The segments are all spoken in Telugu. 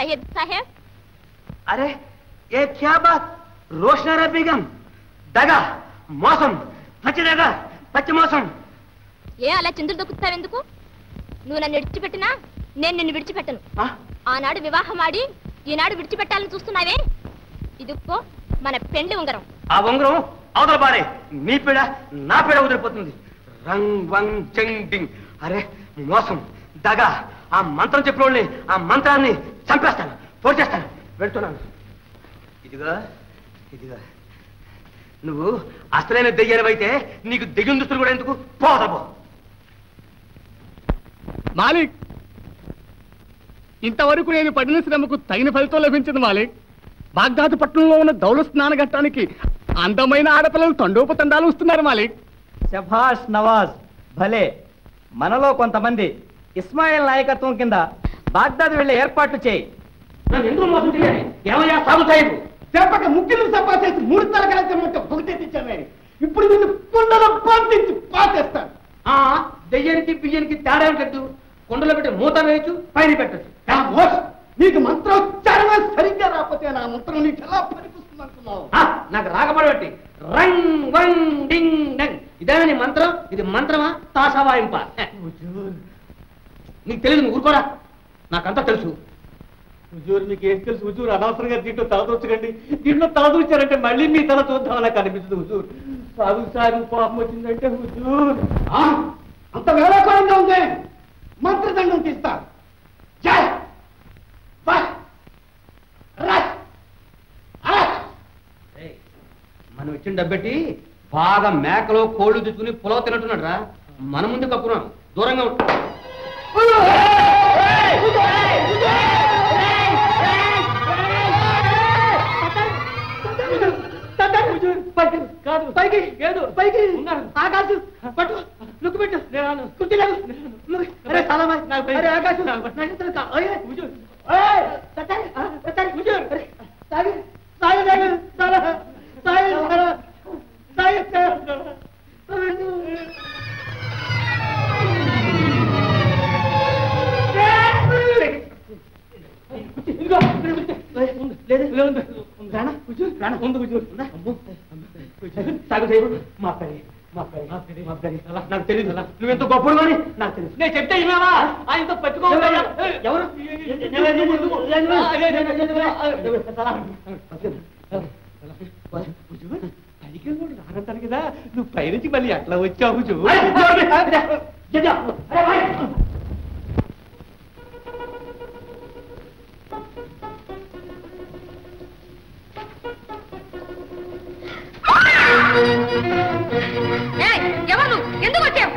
సయ్యద్ సాహెబ్. అరే ఏ క్యా బాత్, రోషనారా బేగం. దగా, మోసం, పచ్చి దగా, పచ్చి మోసం. ఏ అలా చిందులు దొక్కుతావెందుకు? నువ్వు నన్ను విడిచిపెట్టినా నేను నిన్ను విడిచిపెట్టను. ఆనాడు వివాహం ఆడి ఈనాడు విడిచిపెట్టాలని చూస్తున్నావే, ఇదిగో మన పెండ్లి ఉంగరం. ఆ ఉంగరం అవతల పారే. నీ పీడ నా పీడ వదిలిపోతుంది. రంగ్ వంగ్ జంగ్ డింగ్. అరే మోసం, దగా, ఆ మంత్రం చెప్పిన వాళ్ళని, ఆ మంత్రాన్ని చంపేస్తాను, పోచేస్తాను. వెళ్తున్నాను. ఇదిగా ఇదిగా నువ్వు అసలైన దెయ్యానివైతే నీకు దెయ్యం దుస్తులు కూడా ఎందుకు? పోదబో. మాలిక్, ఇంతవరకు నేను పడిన శ్రమకు తగిన ఫలితం లభించింది మాలిక్. బాగ్దాదు పట్టణంలో ఉన్న దౌల స్నానఘట్టానికి అందమైన ఆడపిల్లలు తండోపతండాలు వస్తున్నారు మాలిక్. శభాష్ నవాజ్, భలే. మనలో కొంతమంది ఇస్మాయిల్ నాయకత్వం కింద బాగ్దాదు వెళ్లే ఏర్పాట్లు చేయి. ఎందుకు మోసం చేయాలి? ఏమయ్యా సాగు సాహిబు? చెప్పక ముఖ్యులు సభా చేసి 3 తరగతి ఒకటే తెచ్చాను నేను. ఇప్పుడు నిన్ను కుండలో పంపించి పాతేస్తాను. దెయ్యానికి బియ్యానికి తేడా పెట్టు. కుండలో పెట్టి మూత వేయచ్చు, పైన పెట్టచ్చు. నీకు మంత్రోచ్చారణ సరిగ్గా రాకపోతే నా మంత్రం నీకు ఎలా పనిపిస్తుంది అనుకున్నావు? నాకు రాకపోబట్టి రంగ్ వంగ్ డింగ్ డంగ్. ఇదేనా నీ మంత్రం? ఇది మంత్రమా తాషా వాయింప? నీకు తెలియదు, నువ్వు ఊరుకోరా. నాకంతా తెలుసు. హుజూర్ మీకు ఏం తెలుసు హుజూర్? అనవసరంగా దీంట్లో తలదూర్చకండి. దీంట్లో తలదూర్చారంటే మళ్ళీ మీ తల చూద్దామని నాకు అనిపిస్తుంది హుజూర్. సాగు సాగు పాపం వచ్చిందంటే హుజూర్ అంత వేళాకోళంగా ఉంది. మంత్రదండం తీస్తా. మనం ఇచ్చిన డబ్బెట్టి బాగా మేకలో కోళ్లు తెచ్చుకుని పొలవ తినట్టున్నాడు రా. మన ముందు కప్పున్నాం, దూరంగా కాదు పైకి ఏడు పైకి ఆకాశం పట్టు లుక్కు పెట్టు కుర్చీలేవు. అరే చాలా అరే ఆకాశం నాకు తెలియదు. నువ్వెంత గొప్పడు అని నాకు తెలుసు. నేను చెప్తే ఇన్నావా? ఆయనతో పట్టుకోవాలి. ఎవరు పైకి రానంటారు కదా, నువ్వు పైనుంచి మళ్ళీ అట్లా వచ్చావు. ఎవరు ఎందుకు వచ్చావు?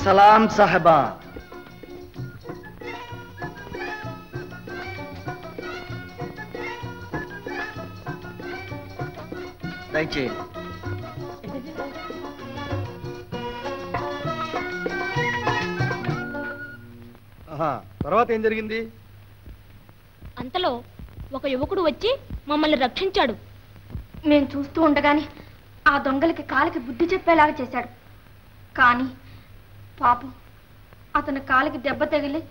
सलाम साहबा దయచేయండి. తర్వాత ఏం జరిగింది? అంతలో ఒక యువకుడు వచ్చి మమ్మల్ని రక్షించాడు. మేము చూస్తూ ఉండగానే ఆ దొంగలకి కాలికి బుద్ధి చెప్పేలాగా చేశాడు. కానీ పాపం అతని కాలికి దెబ్బ తగిలి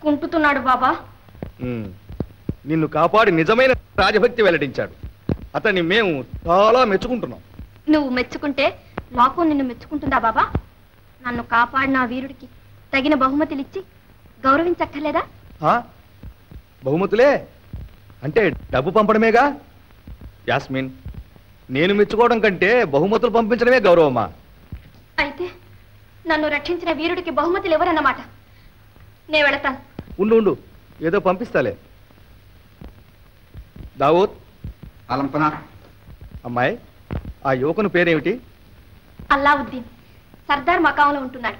కుంటుతున్నాడు బాబా. నిన్ను కాపాడి నిజమైన రాజభక్తి వెల్లడించాడు. అతన్ని మేము చాలా మెచ్చుకుంటున్నాం. నువ్వు మెచ్చుకుంటే లోకం నిన్ను మెచ్చుకుంటుందా బాబా? నన్ను కాపాడిన ఆ వీరుడికి తగిన బహుమతులు ఇచ్చి గౌరవించక్కర్లేదా? బహుమతులే అంటే డబ్బు పంపడమేగా. యాస్మిన్, నేను మెచ్చుకోవడం కంటే బహుమతులు పంపించడమే గౌరవమా? అయితే నన్ను రక్షించిన వీరుడికి బహుమతులు ఎవరన్నమాట. నే వెళతాను. ఉండు, ఏదో పంపిస్తాలే. దావూద్, అలంపన. అమ్మాయి, ఆ యువకుని పేరేమిటి? అల్లావుద్దీన్. సర్దార్ మకాంలో ఉంటున్నాడు.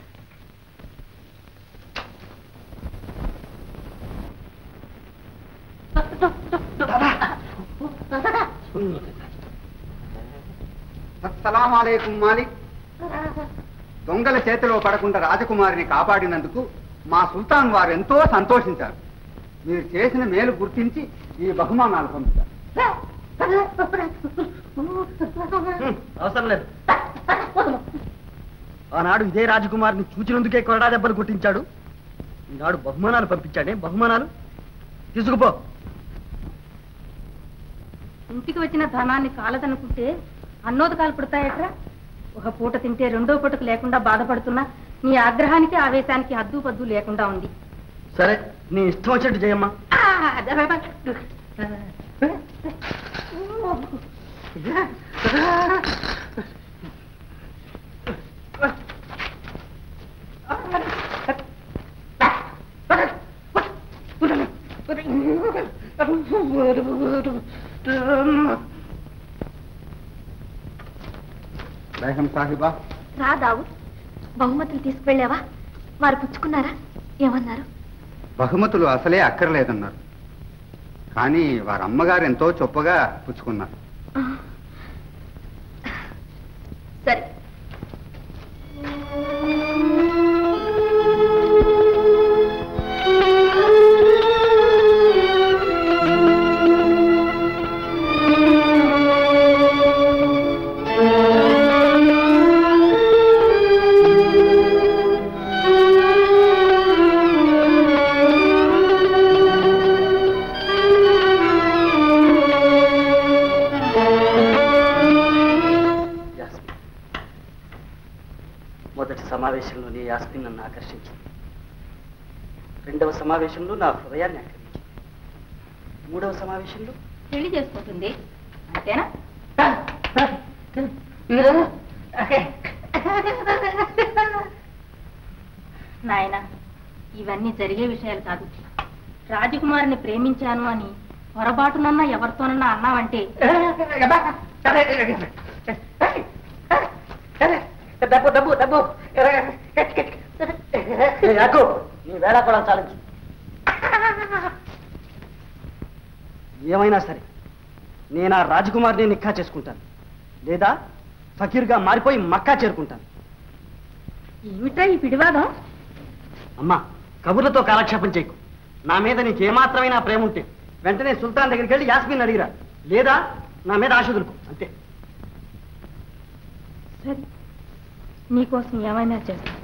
అస్సలాము అలైకుం మాలిక్. దొంగల చేతిలో పడకుండా రాజకుమారిని కాపాడినందుకు మా సుల్తాన్ వారు ఎంతో సంతోషించారు. మీరు చేసిన మేలు గుర్తించి ఈ బహుమానాలు పంపుతారు. అవసరం లేదు. ఆనాడు ఇదే రాజకుమారిని చూచినందుకే కొరడా దెబ్బలు కొట్టించాడు. ఈనాడు బహుమానాలు పంపించాడే. బహుమానాలు తీసుకుపో. ఇంటికి వచ్చిన ధనాన్ని కాలదనుకుంటే అన్నోదకాలు పుడతాయట్రా. ఒక పూట తింటే రెండో పూటకు లేకుండా బాధపడుతున్నా నీ ఆగ్రహానికి ఆవేశానికి హద్దు పద్దు లేకుండా ఉంది. సరే, నీ ఇష్టం వచ్చినట్టు చేయమ్మా. బేగం సాహిబా. రా దావుద్, బహుమతులు తీసుకువెళ్ళావా? వారు పుచ్చుకున్నారా? ఏమన్నారు? బహుమతులు అసలే అక్కర్లేదన్నారు. కానీ వారి అమ్మగారు ఎంతో చొప్పగా పుచ్చుకున్నారు. సరే. మొదటి సమావేశంలోనే యాస్మిన్ నన్ను ఆకర్షించింది. రెండవ సమావేశంలో నా హృదయాన్ని ఆక్రమించింది. మూడవ సమావేశంలో పెళ్లి చేసుకుంటుంది అంతేనా? నాయన, ఇవన్నీ జరిగే విషయాలు కాదు. రాజకుమారిని ప్రేమించాను అని పొరపాటునన్నా ఎవరితోనన్నా అన్నావంటే డబ్బు డబ్బు డబ్బు నీ వేళ కూడా చాలించు. ఏమైనా సరే నేను ఆ రాజకుమారిని నిక్కా చేసుకుంటాను, లేదా ఫకీర్గా మారిపోయి మక్కా చేరుకుంటాను. ఏమిటా ఈ పిడివాదం? అమ్మా, కబుర్లతో కాలక్షేపం చేయకు. నా మీద నీకేమాత్రమైనా ప్రేమ ఉంటే వెంటనే సుల్తాన్ దగ్గరికి వెళ్ళి యాస్మిన్ అడిగిరా, లేదా నా మీద ఆశ వదులుకో, అంతే. సరే నీకోసం ఏమైనా చేస్తా.